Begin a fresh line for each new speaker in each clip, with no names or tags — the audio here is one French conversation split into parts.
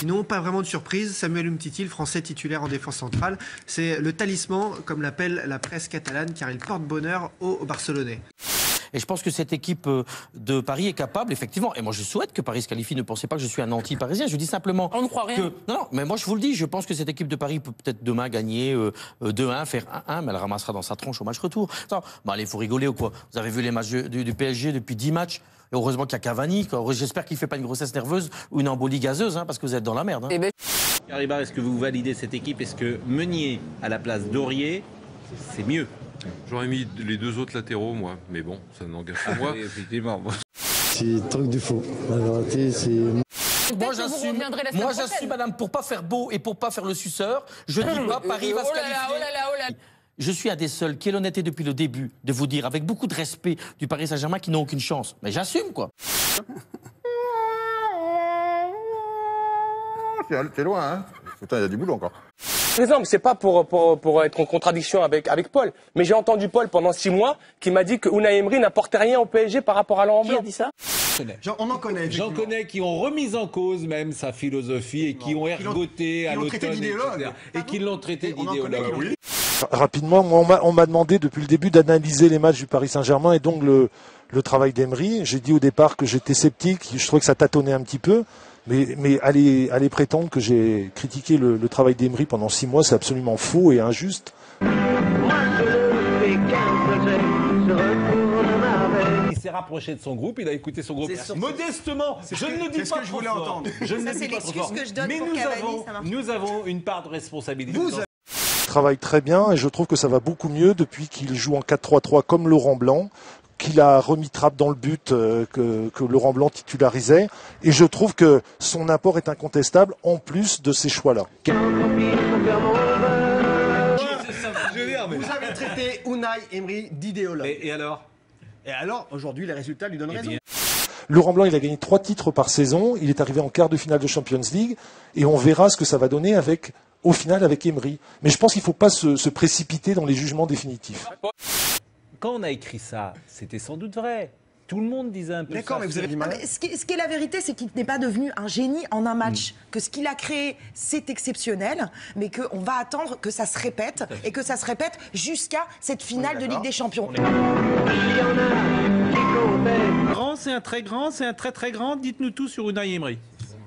sinon, pas vraiment de surprise. Samuel Umtiti, le Français titulaire en défense centrale, c'est le talisman, comme l'appelle la presse catalane, car il porte bonheur aux Barcelonais.
Et je pense que cette équipe de Paris est capable, effectivement. Et moi, je souhaite que Paris se qualifie. Ne pensez pas que je suis un anti-parisien. Je dis simplement.
On ne croit rien.
Non, mais moi, je vous le dis. Je pense que cette équipe de Paris peut peut-être demain gagner 2-1, faire 1-1, mais elle ramassera dans sa tronche au match retour. Attends, bah, allez, faut rigoler ou quoi? Vous avez vu les matchs du PSG depuis 10 matchs. Et heureusement qu'il y a Cavani. J'espère qu'il ne fait pas une grossesse nerveuse ou une embolie gazeuse, parce que vous êtes dans la merde.
Haribar, est-ce que vous validez cette équipe? Est-ce que Meunier à la place d'Aurier, c'est mieux?
J'aurais mis les deux autres latéraux, moi. Mais bon, ça n'engage pas moi.
Effectivement.
C'est le truc du faux. La vérité, c'est...
Moi j'assume, madame, pour pas faire beau et pour pas faire le suceur, je dis pas Paris va se qualifier. Je suis un des seuls qui est l'honnêteté depuis le début de vous dire, avec beaucoup de respect du Paris Saint-Germain, qui n'ont aucune chance. Mais j'assume, quoi.
C'est loin, hein. Putain, il y a du boulot encore.
Par exemple, c'est pas pour être en contradiction avec Paul, mais j'ai entendu Paul pendant 6 mois qui m'a dit que Unai Emery n'apportait rien au PSG par rapport à Laurent Blanc. Qui a dit ça?
On en connaît.
J'en connais qui ont remis en cause même sa philosophie et qui ont ergoté à l'automne, et qui l'ont traité d'idéologue. Oui.
Rapidement, moi, on m'a demandé depuis le début d'analyser les matchs du Paris Saint-Germain et donc le travail d'Emery. J'ai dit au départ que j'étais sceptique, je trouvais que ça tâtonnait un petit peu. Mais aller prétendre que j'ai critiqué le travail d'Emery pendant 6 mois, c'est absolument faux et injuste.
Il s'est rapproché de son groupe, il a écouté son groupe modestement. Je ne le dis pas trop fort. Je ne le dis pas trop fort. Mais nous avons une part de responsabilité.
Il travaille très bien et je trouve que ça va beaucoup mieux depuis qu'il joue en 4-3-3 comme Laurent Blanc, qu'il a remis Trapp dans le but que Laurent Blanc titularisait. Et je trouve que son apport est incontestable en plus de ces choix-là.
Vous avez traité Unai Emery d'idéologue.
Et alors?
Et alors, aujourd'hui, les résultats lui donnent raison.
Laurent Blanc, il a gagné 3 titres par saison. Il est arrivé en quart de finale de Champions League. Et on verra ce que ça va donner au final avec Emery. Mais je pense qu'il ne faut pas se précipiter dans les jugements définitifs.
Quand on a écrit ça, c'était sans doute vrai. Tout le monde disait un peu ça.
D'accord, mais vous avez dit mal.
Ce qui est la vérité, c'est qu'il n'est pas devenu un génie en un match. Que ce qu'il a créé, c'est exceptionnel, mais qu'on va attendre que ça se répète, et que ça se répète jusqu'à cette finale de Ligue des Champions.
C'est un très grand, c'est un très très grand. Dites-nous tout sur Unai Emery.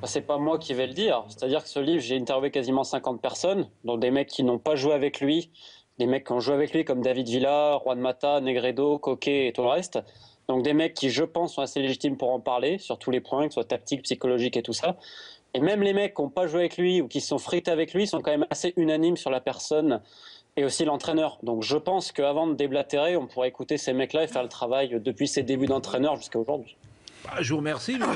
C'est pas moi qui vais le dire. C'est-à-dire que ce livre, j'ai interviewé quasiment 50 personnes, dont des mecs qui n'ont pas joué avec lui, des mecs qui ont joué avec lui comme David Villa, Juan Mata, Negredo, Coquet et tout le reste. Donc des mecs qui, je pense, sont assez légitimes pour en parler sur tous les points, que ce soit tactique, psychologique et tout ça. Et même les mecs qui n'ont pas joué avec lui ou qui se sont frités avec lui sont quand même assez unanimes sur la personne et aussi l'entraîneur. Donc je pense qu'avant de déblatérer, on pourrait écouter ces mecs-là et faire le travail depuis ses débuts d'entraîneur jusqu'à aujourd'hui.
Je vous remercie.
Non,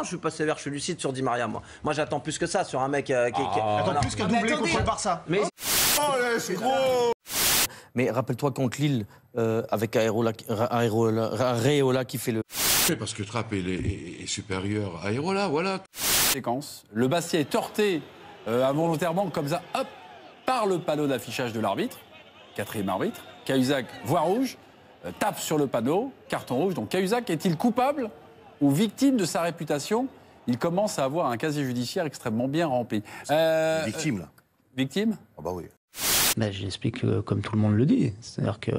je suis pas sévère, je suis lucide sur Di Maria, moi. Moi, j'attends plus que ça sur un mec
Attends, plus qu'un doublé contre le Barça.
Mais...
Oh, c'est gros.
Mais rappelle-toi contre Lille, avec Areola qui fait le...
Parce que Trapp est supérieur à Areola, voilà.
Séquence. Le Bastia est heurté involontairement, comme ça, hop, par le panneau d'affichage de l'arbitre, 4e arbitre. Cahuzac voit rouge, tape sur le panneau, carton rouge. Donc Cahuzac est-il coupable ou victime de sa réputation? Il commence à avoir un casier judiciaire extrêmement bien rempli.
Victime, là.
Victime?
Ah bah oui.
Ben, j'explique comme tout le monde le dit. C'est-à-dire que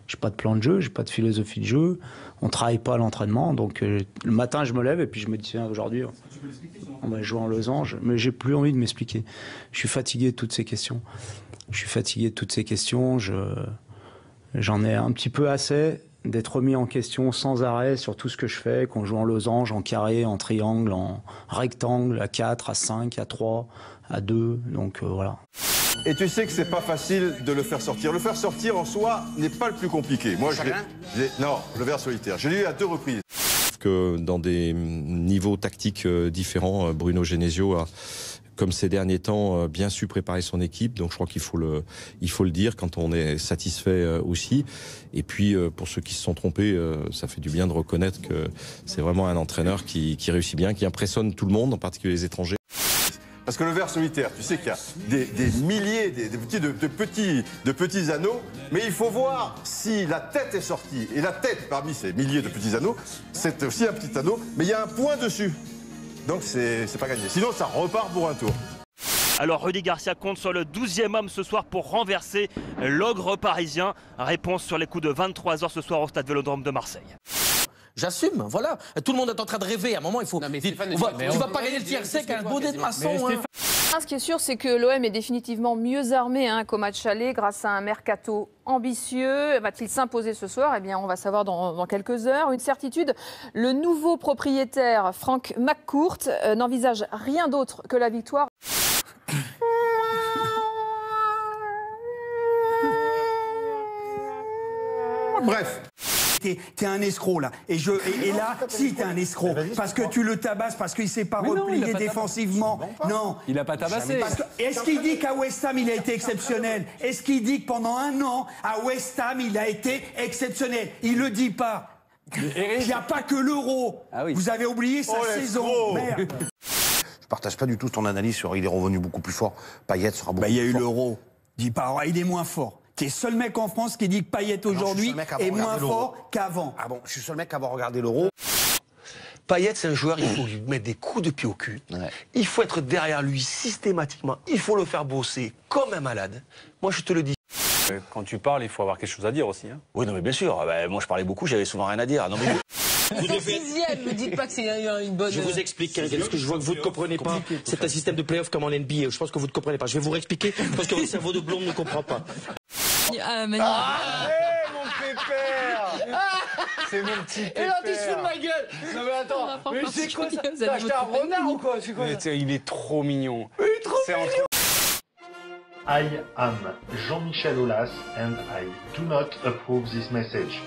j'ai pas de plan de jeu, j'ai pas de philosophie de jeu, on travaille pas à l'entraînement. Donc le matin, je me lève et puis je me dis, tiens, aujourd'hui, on va jouer en losange. Mais j'ai plus envie de m'expliquer. Je suis fatigué de toutes ces questions. J'en ai un petit peu assez d'être remis en question sans arrêt sur tout ce que je fais, qu'on joue en losange, en carré, en triangle, en rectangle, à 4, à 5, à 3, à 2, donc voilà.
Et tu sais que c'est pas facile de le faire sortir. Le faire sortir en soi n'est pas le plus compliqué. Moi, non, le ver solitaire. Je l'ai eu à 2 reprises.
Que dans des niveaux tactiques différents, Bruno Genesio a, comme ces derniers temps, bien su préparer son équipe. Donc je crois qu'il faut le dire quand on est satisfait aussi. Et puis pour ceux qui se sont trompés, ça fait du bien de reconnaître que c'est vraiment un entraîneur qui réussit bien, qui impressionne tout le monde, en particulier les étrangers.
Parce que le ver solitaire, tu sais qu'il y a des milliers de petits anneaux, mais il faut voir si la tête est sortie. Et la tête, parmi ces milliers de petits anneaux, c'est aussi un petit anneau, mais il y a un point dessus. Donc c'est pas gagné. Sinon, ça repart pour un tour.
Alors Rudy Garcia compte sur le 12e homme ce soir pour renverser l'ogre parisien. Réponse sur les coups de 23h ce soir au stade Vélodrome de Marseille.
J'assume, voilà. Tout le monde est en train de rêver. À un moment, il faut. Tu vas pas gagner le tiers sec à un bonnet de maçon.
Ce qui est sûr, c'est que l'OM est définitivement mieux armé qu'au match aller grâce à un mercato ambitieux. Va-t-il s'imposer ce soir? Eh bien, on va savoir dans quelques heures. Une certitude, le nouveau propriétaire, Frank McCourt, n'envisage rien d'autre que la victoire.
Bref. T'es un escroc là. Et là, si t'es un escroc, parce que tu le tabasses, parce qu'il s'est pas replié défensivement. Non.
Il a pas tabassé.
Est-ce qu'il dit qu'à West Ham il a été exceptionnel? Est-ce qu'il dit que pendant un an, à West Ham il a été exceptionnel? Il le dit pas. Il n'y a pas que l'Euro. Ah oui. Vous avez oublié sa saison. Merde.
Je partage pas du tout ton analyse sur il est revenu beaucoup plus fort. Payet sera beaucoup plus fort.
Il y a eu l'Euro. Dis pas, il est moins fort. T'es le seul mec en France qui dit que Payet aujourd'hui est moins fort qu'avant.
Ah bon, je suis le seul mec à avoir regardé l'Euro.
Payet, c'est un joueur, il faut lui mettre des coups de pied au cul. Ouais. Il faut être derrière lui systématiquement. Il faut le faire bosser comme un malade. Moi, je te le dis.
Quand tu parles, il faut avoir quelque chose à dire aussi. Hein.
Oui, non, mais bien sûr. Moi, je parlais beaucoup, j'avais souvent rien à dire. Non, mais...
Vous êtes sixième, ne dites pas que c'est une bonne...
Je vous explique, parce que je vois que vous ne comprenez pas. C'est un système de play-off comme en NBA. Je pense que vous ne comprenez pas. Je vais vous réexpliquer, parce que votre cerveau de blonde ne comprend pas.
Ah,
mon pépère. C'est mon petit pépère.
Et là, tu te fous de ma gueule.
Non mais attends, mais c'est quoi ça? T'as acheté un renard ou quoi? C'est quoi ça?
Il est trop mignon.
Il est trop mignon.
I am Jean-Michel Aulas and I do not approve this message.